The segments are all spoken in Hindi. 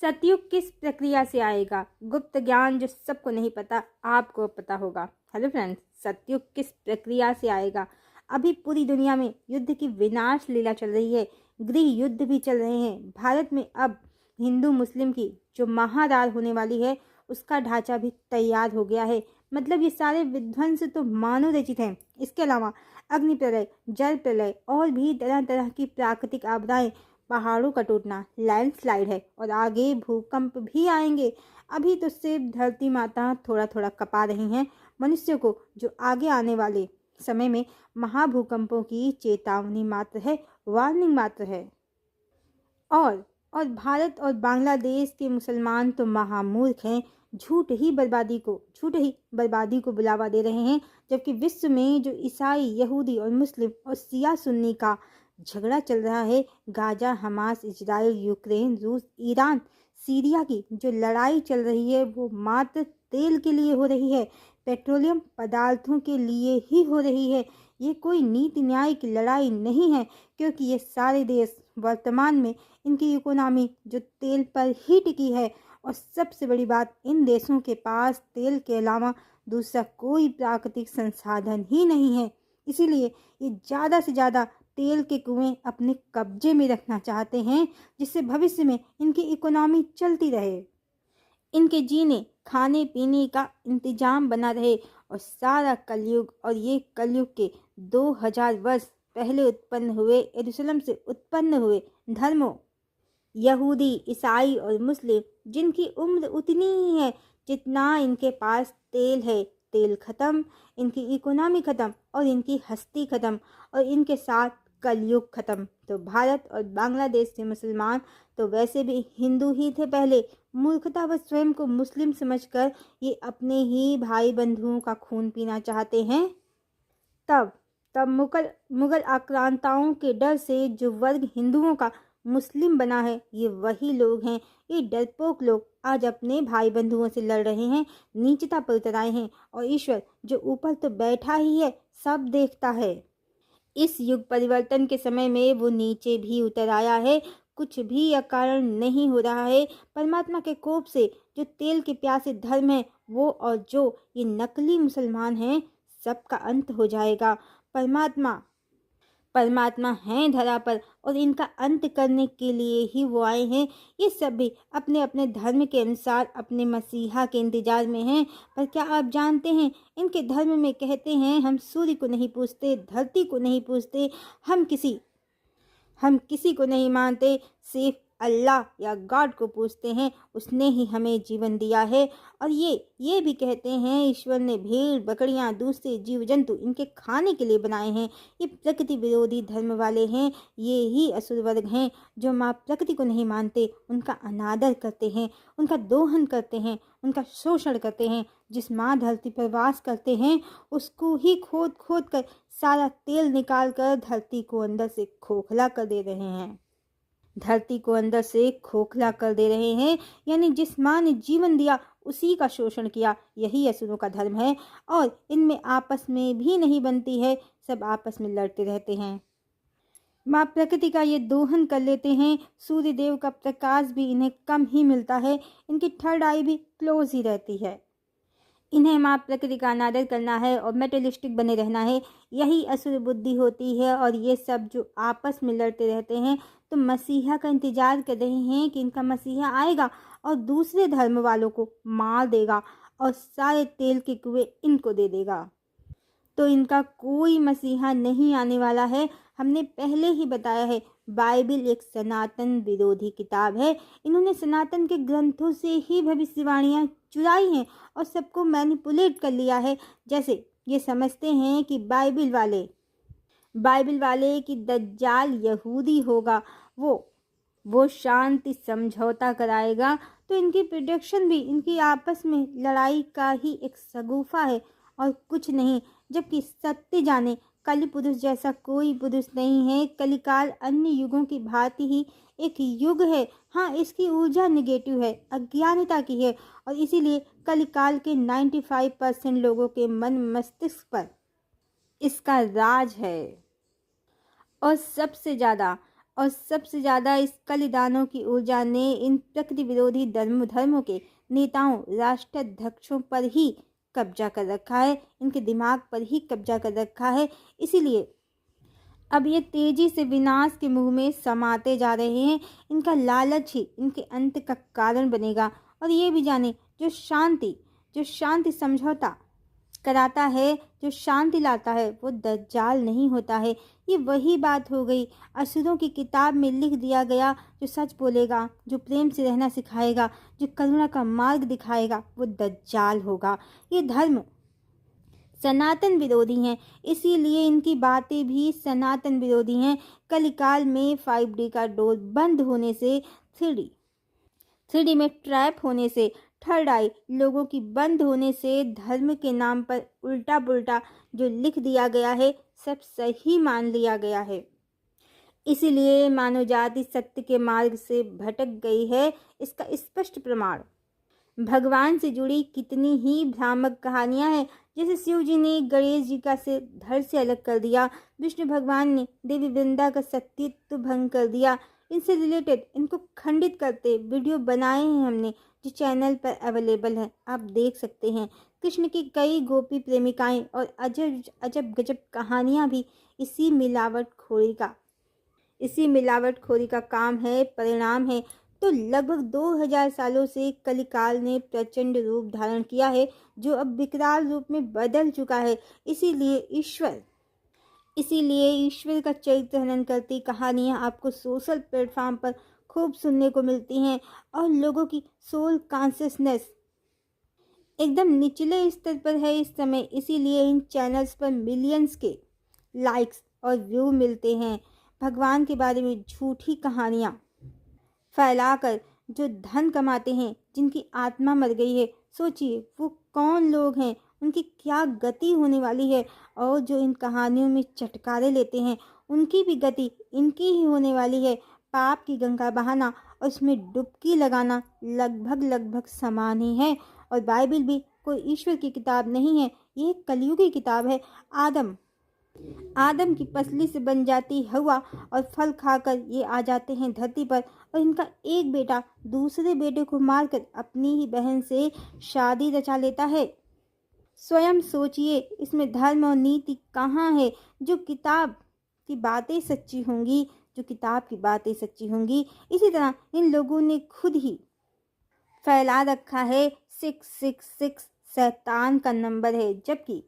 सतयुग किस प्रक्रिया से आएगा? गुप्त ज्ञान जो सबको नहीं पता, आपको पता होगा। हेलो फ्रेंड्स, सतयुग किस प्रक्रिया से आएगा? अभी पूरी दुनिया में युद्ध की विनाश लीला चल रही है, गृह युद्ध भी चल रहे हैं। भारत में अब हिंदू मुस्लिम की जो महादार होने वाली है, उसका ढांचा भी तैयार हो गया है। मतलब ये सारे विध्वंस तो मानव रचित हैं। इसके अलावा अग्नि प्रलय, जल प्रलय और भी तरह तरह की प्राकृतिक आपदाएं, पहाड़ों का टूटना, लैंडस्लाइड है और आगे भूकंप भी आएंगे। अभी तो सिर्फ धरती माता थोड़ा थोड़ा कपा रही हैं मनुष्य को, जो आगे आने वाले समय में महाभूकंपों की चेतावनी मात्र है, वार्निंग मात्र है। और भारत और बांग्लादेश के मुसलमान तो महामूर्ख हैं, झूठ ही बर्बादी को बुलावा दे रहे हैं। जबकि विश्व में जो ईसाई, यहूदी और मुस्लिम और सिया सुन्नी का झगड़ा चल रहा है, गाजा, हमास, इजराइल, यूक्रेन, रूस, ईरान, सीरिया की जो लड़ाई चल रही है, वो मात्र तेल के लिए हो रही है, पेट्रोलियम पदार्थों के लिए ही हो रही है। ये कोई नीति न्याय की लड़ाई नहीं है, क्योंकि ये सारे देश वर्तमान में इनकी इकोनॉमी जो तेल पर ही टिकी है। और सबसे बड़ी बात, इन देशों के पास तेल के अलावा दूसरा कोई प्राकृतिक संसाधन ही नहीं है। इसीलिए ये ज़्यादा से ज़्यादा तेल के कुएं अपने कब्जे में रखना चाहते हैं, जिससे भविष्य में इनकी इकोनॉमी चलती रहे, इनके जीने खाने पीने का इंतजाम बना रहे। और सारा कलयुग, और ये कलयुग के 2000 वर्ष पहले उत्पन्न हुए, यरूशलेम से उत्पन्न हुए धर्मों, यहूदी, ईसाई और मुस्लिम, जिनकी उम्र उतनी ही है जितना इनके पास तेल है, तेल खत्म, इनकी इकोनॉमी खत्म और इनकी हस्ती खत्म, और इनके साथ कलयुग खत्म। तो भारत और बांग्लादेश के मुसलमान तो वैसे भी हिंदू ही थे पहले, मूर्खतावश स्वयं को मुस्लिम समझकर ये अपने ही भाई बंधुओं का खून पीना चाहते हैं। तब तब मुगल आक्रांताओं के डर से जो वर्ग हिंदुओं का मुस्लिम बना है, ये वही लोग हैं। ये डरपोक लोग आज अपने भाई बंधुओं से लड़ रहे हैं, नीचता पर उतर आए हैं। और ईश्वर जो ऊपर तो बैठा ही है, सब देखता है। इस युग परिवर्तन के समय में वो नीचे भी उतर आया है। कुछ भी अकारण नहीं हो रहा है। परमात्मा के कोप से जो तेल के प्यासे धर्म है, वो और जो ये नकली मुसलमान हैं, सबका अंत हो जाएगा। परमात्मा हैं धरा पर, और इनका अंत करने के लिए ही वो आए हैं। ये सब भी अपने अपने धर्म के अनुसार अपने मसीहा के इंतजार में हैं। पर क्या आप जानते हैं, इनके धर्म में कहते हैं, हम सूर्य को नहीं पूजते, धरती को नहीं पूजते, हम किसी को नहीं मानते, सिर्फ अल्लाह या गॉड को पूजते हैं, उसने ही हमें जीवन दिया है। और ये भी कहते हैं, ईश्वर ने भेड़, बकरियां, दूसरे जीव जंतु इनके खाने के लिए बनाए हैं। ये प्रकृति विरोधी धर्म वाले हैं। ये ही असुर वर्ग हैं जो माँ प्रकृति को नहीं मानते, उनका अनादर करते हैं, उनका दोहन करते हैं, उनका शोषण करते हैं। जिस माँ धरती पर वास करते हैं, उसको ही खोद खोद कर सारा तेल निकाल कर धरती को अंदर से खोखला कर दे रहे हैं। यानी जिस माँ ने जीवन दिया, उसी का शोषण किया। यही असुरों का धर्म है। और इनमें आपस में भी नहीं बनती है, सब आपस में लड़ते रहते हैं। माँ प्रकृति का ये दोहन कर लेते हैं। सूर्य देव का प्रकाश भी इन्हें कम ही मिलता है, इनकी थर्ड आई भी क्लोज ही रहती है। इन्हें माँ प्रकृति का अनादर करना है और मेटेलिस्टिक बने रहना है, यही असुर बुद्धि होती है। और ये सब जो आपस में लड़ते रहते हैं, तो मसीहा का इंतजार कर रहे हैं कि इनका मसीहा आएगा और दूसरे धर्म वालों को मार देगा और सारे तेल के कुएं इनको दे देगा। तो इनका कोई मसीहा नहीं आने वाला है। हमने पहले ही बताया है, बाइबिल एक सनातन विरोधी किताब है। इन्होंने सनातन के ग्रंथों से ही भविष्यवाणियाँ चुराई हैं और सबको मैनिपुलेट कर लिया है। जैसे ये समझते हैं कि बाइबिल वाले कि दज्जाल यहूदी होगा, वो शांति समझौता कराएगा। तो इनकी प्रिडिक्शन भी इनकी आपस में लड़ाई का ही एक सगुफा है और कुछ नहीं। जबकि सत्य जाने, कलि पुरुष जैसा कोई पुरुष नहीं है। कलिकाल अन्य युगों की भांति ही एक युग है। हाँ, इसकी ऊर्जा निगेटिव है, अज्ञानता की है, और इसीलिए कलिकाल के 95% लोगों के मन मस्तिष्क पर इसका राज है। और सबसे ज़्यादा और सबसे ज़्यादा इस कलिदानों की ऊर्जा ने इन प्रकृति विरोधी धर्मों के नेताओं, राष्ट्राध्यक्षों पर ही कब्जा कर रखा है, इनके दिमाग पर ही कब्जा कर रखा है। इसीलिए अब ये तेजी से विनाश के मुंह में समाते जा रहे हैं। इनका लालच ही इनके अंत का कारण बनेगा। और ये भी जाने, जो शांति समझौता कराता है, जो शांति लाता है, वो दज्जाल नहीं होता है। ये वही बात हो गई। असुरों की किताब में लिख दिया गया, जो सच बोलेगा, जो प्रेम से रहना सिखाएगा, जो करुणा का मार्ग दिखाएगा, वो दज्जाल होगा। ये धर्म सनातन विरोधी हैं, इसीलिए इनकी बातें भी सनातन विरोधी हैं। कलिकाल में 5D का डोर बंद होने से, 3D में ट्रैप होने से, थर्ड आई लोगों की बंद होने से, धर्म के नाम पर उल्टा पुल्टा जो लिख दिया गया है, सब सही मान लिया गया है। इसीलिए मानव जाति सत्य के मार्ग से भटक गई है। इसका स्पष्ट प्रमाण भगवान से जुड़ी कितनी ही भ्रामक कहानियां हैं। जैसे शिव जी ने गणेश जी का सिर धड़ से अलग कर दिया, विष्णु भगवान ने देवी वृंदा का सतीत्व भंग कर दिया। इनसे रिलेटेड, इनको खंडित करते वीडियो बनाए हैं हमने, जो चैनल पर अवेलेबल है, आप देख सकते हैं। कृष्ण की कई गोपी प्रेमिकाएं और अजब गजब कहानियां भी इसी मिलावटखोरी का काम है, परिणाम है। तो लगभग 2000 सालों से कलिकाल ने प्रचंड रूप धारण किया है, जो अब विकराल रूप में बदल चुका है। इसीलिए ईश्वर का चरित्र हनन करती कहानियां आपको सोशल प्लेटफॉर्म पर खूब सुनने को मिलती हैं। और लोगों की सोल कॉन्शियसनेस एकदम निचले स्तर पर है इस समय। इसीलिए इन चैनल्स पर मिलियंस के लाइक्स और व्यू मिलते हैं। भगवान के बारे में झूठी कहानियां फैलाकर जो धन कमाते हैं, जिनकी आत्मा मर गई है, सोचिए वो कौन लोग हैं, उनकी क्या गति होने वाली है। और जो इन कहानियों में चटकारे लेते हैं, उनकी भी गति इनकी ही होने वाली है। पाप की गंगा बहाना और उसमें डुबकी लगाना लगभग समान ही है। और बाइबल भी कोई ईश्वर की किताब नहीं है, ये कलयुगी किताब है। आदम की पसली से बन जाती हवा और फल खाकर ये आ जाते हैं धरती पर। और इनका एक बेटा दूसरे बेटे को मारकर अपनी ही बहन से शादी रचा लेता है। स्वयं सोचिए, इसमें धर्म और नीति कहाँ है? जो किताब की बातें सच्ची होंगी, इसी तरह इन लोगों ने खुद ही फैला रखा है 666 शैतान का नंबर है। जबकि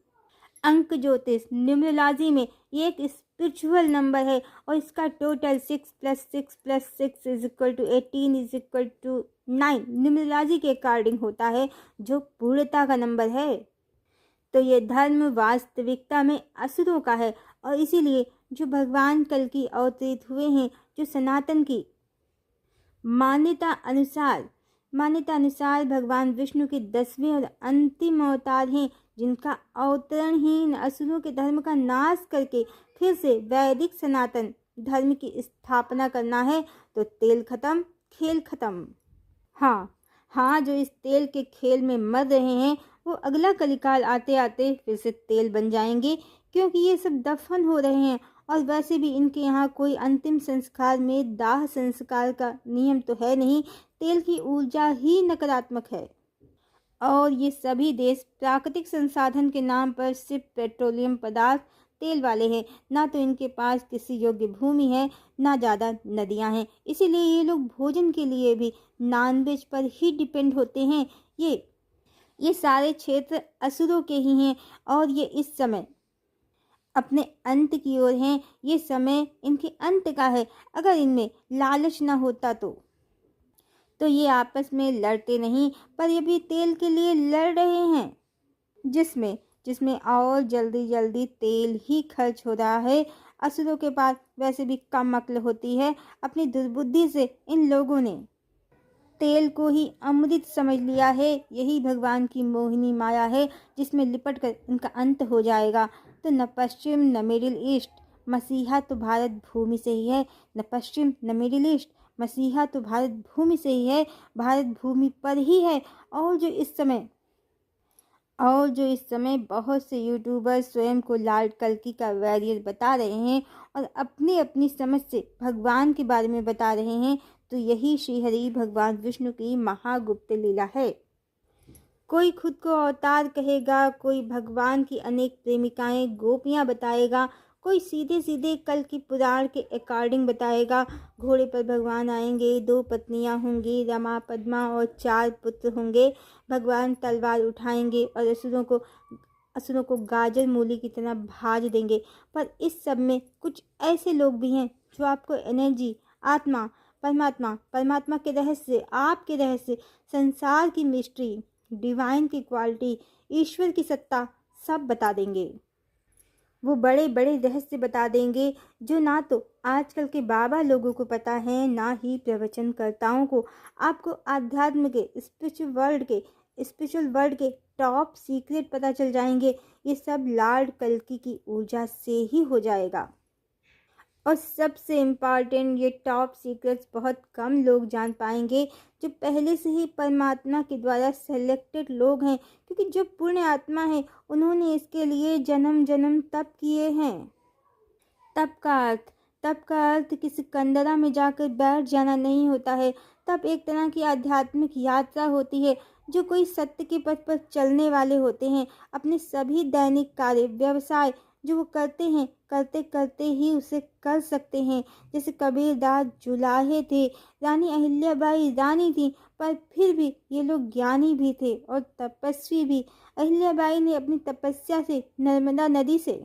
अंक ज्योतिष न्यूमरोलॉजी में ये एक स्पिरिचुअल नंबर है। और इसका टोटल 6 + 6 + 6 = 18 = 9 न्यूमरोलॉजी के अकॉर्डिंग होता है, जो पूर्णता का नंबर है। तो ये धर्म वास्तविकता में असुरों का है। और इसीलिए जो भगवान कल की अवतरित हुए हैं, जो सनातन की मान्यता अनुसार भगवान विष्णु के 10वें और अंतिम अवतार हैं, जिनका अवतरण ही इन असुरों के धर्म का नाश करके फिर से वैदिक सनातन धर्म की स्थापना करना है। तो तेल खत्म, खेल खत्म। हाँ, जो इस तेल के खेल में मर रहे हैं, वो अगला कलिकाल आते आते फिर से तेल बन जाएंगे, क्योंकि ये सब दफन हो रहे हैं। और वैसे भी इनके यहाँ कोई अंतिम संस्कार में दाह संस्कार का नियम तो है नहीं। तेल की ऊर्जा ही नकारात्मक है। और ये सभी देश प्राकृतिक संसाधन के नाम पर सिर्फ पेट्रोलियम पदार्थ, तेल वाले हैं। ना तो इनके पास कृषि योग्य भूमि है, ना ज़्यादा नदियां हैं। इसीलिए ये लोग भोजन के लिए भी नॉनवेज पर ही डिपेंड होते हैं। ये सारे क्षेत्र असुरों के ही हैं। और ये इस समय अपने अंत की ओर हैं। ये समय इनके अंत का है। अगर इनमें लालच ना होता तो ये आपस में लड़ते नहीं, पर ये भी तेल के लिए लड़ रहे हैं, जिसमें और जल्दी तेल ही खर्च हो रहा है। असुरों के पास वैसे भी कम अक्ल होती है। अपनी दुर्बुद्धि से इन लोगों ने तेल को ही अमृत समझ लिया है। यही भगवान की मोहिनी माया है, जिसमें लिपट कर इनका अंत हो जाएगा। तो न पश्चिम न मिडिल ईस्ट, मसीहा तो भारत भूमि से ही है। न पश्चिम न मिडिल ईस्ट, मसीहा तो भारत भूमि से ही है, भारत भूमि पर ही है। और जो इस समय और जो इस समय बहुत से यूट्यूबर स्वयं को लॉर्ड कल्कि का वॉरियर बता रहे हैं और अपनी अपनी समझ से भगवान के बारे में बता रहे हैं, तो यही श्रीहरि भगवान विष्णु की महागुप्त लीला है। कोई खुद को अवतार कहेगा, कोई भगवान की अनेक प्रेमिकाएं गोपियां बताएगा, कोई सीधे सीधे कल की पुराण के अकॉर्डिंग बताएगा। घोड़े पर भगवान आएंगे, 2 पत्नियां होंगी, रमा पद्मा और 4 पुत्र होंगे। भगवान तलवार उठाएंगे और असुरों को गाजर मूली की तरह भाज देंगे। पर इस सब में कुछ ऐसे लोग भी हैं जो आपको एनर्जी, आत्मा, परमात्मा के रहस्य, आपके रहस्य, संसार की मिस्ट्री, डिवाइन की क्वालिटी, ईश्वर की सत्ता सब बता देंगे। वो बड़े बड़े रहस्य बता देंगे जो ना तो आजकल के बाबा लोगों को पता है, ना ही प्रवचनकर्ताओं को। आपको आध्यात्म के स्पिरिचुअल वर्ल्ड के टॉप सीक्रेट पता चल जाएंगे। ये सब लॉर्ड कल्कि की ऊर्जा से ही हो जाएगा। और सबसे इम्पॉर्टेंट, ये टॉप सीक्रेट्स बहुत कम लोग जान पाएंगे, जो पहले से ही परमात्मा के द्वारा सेलेक्टेड लोग हैं, क्योंकि जो पुण्य आत्मा है उन्होंने इसके लिए जन्म जन्म तप किए हैं। तप का अर्थ किसी कंदरा में जाकर बैठ जाना नहीं होता है। तप एक तरह की आध्यात्मिक यात्रा होती है, जो कोई सत्य के पथ पर चलने वाले होते हैं। अपने सभी दैनिक कार्य, व्यवसाय जो वो करते हैं, करते करते ही उसे कर सकते हैं। जैसे कबीरदास जुलाहे थे, रानी अहिल्याबाई रानी थी, पर फिर भी ये लोग ज्ञानी भी थे और तपस्वी भी। अहिल्याबाई ने अपनी तपस्या से नर्मदा नदी से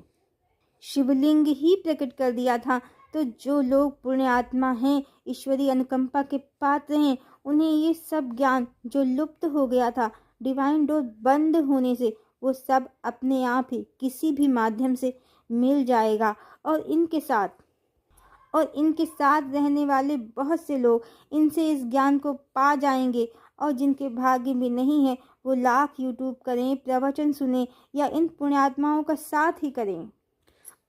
शिवलिंग ही प्रकट कर दिया था। तो जो लोग पुण्य आत्मा हैं, ईश्वरीय अनुकंपा के पात्र हैं, उन्हें ये सब ज्ञान जो लुप्त हो गया था डिवाइन डोर बंद होने से, वो सब अपने आप ही किसी भी माध्यम से मिल जाएगा। और इनके साथ रहने वाले बहुत से लोग इनसे इस ज्ञान को पा जाएंगे। और जिनके भाग्य में नहीं है, वो लाख यूट्यूब करें, प्रवचन सुने या इन पुण्यात्माओं का साथ ही करें,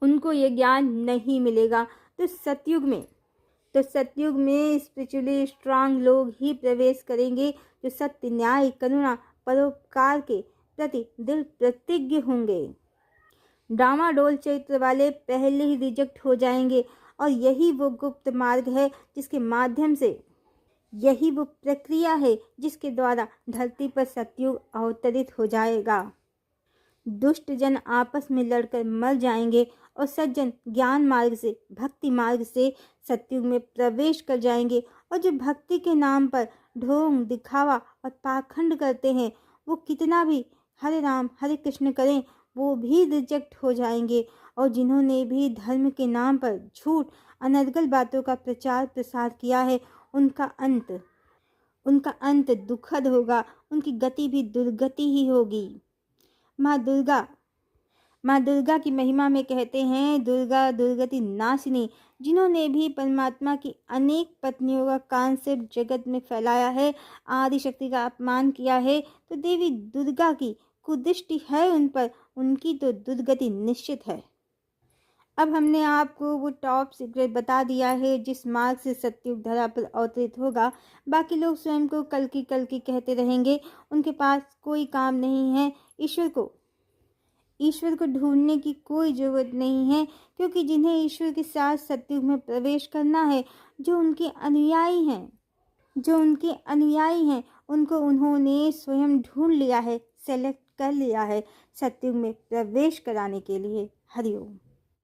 उनको ये ज्ञान नहीं मिलेगा। तो सतयुग में स्पिरिचुअली स्ट्रांग लोग ही प्रवेश करेंगे, जो सत्य, न्याय, करुणा, परोपकार के प्रति दिल प्रतिज्ञ होंगे। डामाडोल चरित्र वाले पहले ही रिजेक्ट हो जाएंगे। और यही वो गुप्त मार्ग है जिसके माध्यम से, यही वो प्रक्रिया है जिसके द्वारा धरती पर सतयुग अवतरित हो जाएगा। दुष्ट जन आपस में लड़कर मर जाएंगे और सज्जन ज्ञान मार्ग से, भक्ति मार्ग से सतयुग में प्रवेश कर जाएंगे। और जो भक्ति के नाम पर ढोंग, दिखावा और पाखंड करते हैं, वो कितना भी हरे राम हरे कृष्ण करें, वो भी रिजेक्ट हो जाएंगे। और जिन्होंने भी धर्म के नाम पर झूठ, अनर्गल बातों का प्रचार प्रसार किया है, उनका अंत दुखद होगा, उनकी गति भी दुर्गति ही होगी। माँ दुर्गा की महिमा में कहते हैं, दुर्गा दुर्गति नाशिनी। जिन्होंने भी परमात्मा की अनेक पत्नियों का कॉन्सेप्ट जगत में फैलाया है, आदि शक्ति का अपमान किया है, तो देवी दुर्गा की कुदृष्टि है उन पर, उनकी तो दुर्गति निश्चित है। अब हमने आपको वो टॉप सीक्रेट बता दिया है जिस मार्ग से सतयुग धरा पर अवतरित होगा। बाकी लोग स्वयं को कल्कि कहते रहेंगे, उनके पास कोई काम नहीं है। ईश्वर को ढूंढने की कोई ज़रूरत नहीं है, क्योंकि जिन्हें ईश्वर के साथ सतयुग में प्रवेश करना है, जो उनके अनुयायी हैं, उनको उन्होंने स्वयं ढूंढ लिया है, सेलेक्ट कर लिया है सतयुग में प्रवेश कराने के लिए। हरिओम।